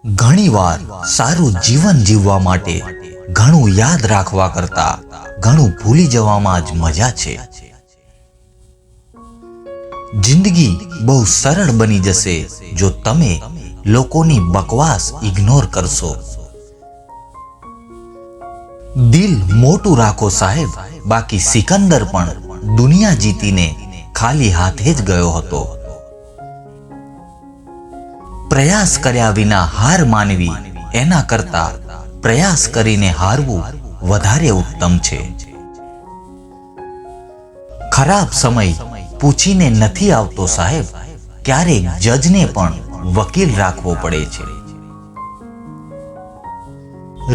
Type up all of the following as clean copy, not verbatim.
ઘણીવાર સારું જીવન જીવવા માટે ઘણું યાદ રાખવા કરતા ઘણું ભૂલી જવામાં જ મજા છે। જિંદગી બહુ સરળ બની જશે જો તમે લોકોની બકવાસ ઇગ્નોર કરશો। દિલ મોટું રાખો સાહેબ, બાકી સિકંદર પણ દુનિયા જીતીને ખાલી હાથે જ ગયો હતો। પ્રયાસ કર્યા વિના હાર માનવી એના કરતા પ્રયાસ કરીને હારવું વધારે ઉત્તમ છે। ખરાબ સમય પૂછીને નથી આવતો સાહેબ, ક્યારેક જજને પણ વકીલ રાખવો પડે છે।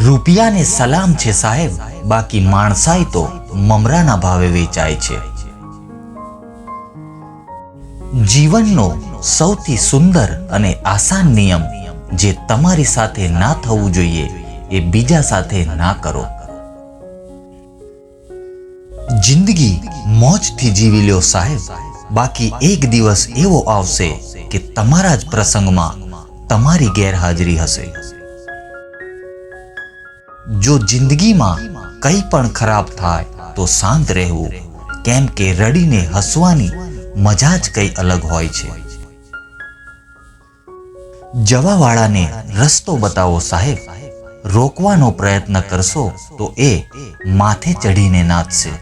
રૂપિયાને સલામ છે સાહેબ, બાકી માણસાઈ તો મમરાના ભાવે વેચાય છે। જીવનનો સૌથી સુંદર અને આસાન નિયમ જે તમારી સાથે ના થવું જોઈએ એ બીજા સાથે ના કરો। જિંદગી મોજથી જીવી લ્યો સાહેબ, બાકી એક દિવસ એવો આવશે કે તમારા જ પ્રસંગમાં તમારી ગેરહાજરી હશે। જો જિંદગીમાં કંઈ પણ ખરાબ થાય તો શાંત રહેવું, કેમ કે રડીને હસવાની મજા જ કંઈ અલગ હોય છે। જવાવાળાને રસ્તો બતાવો સાહેબ, રોકવાનો પ્રયત્ન કરશો તો એ માથે ચઢીને નાચશે।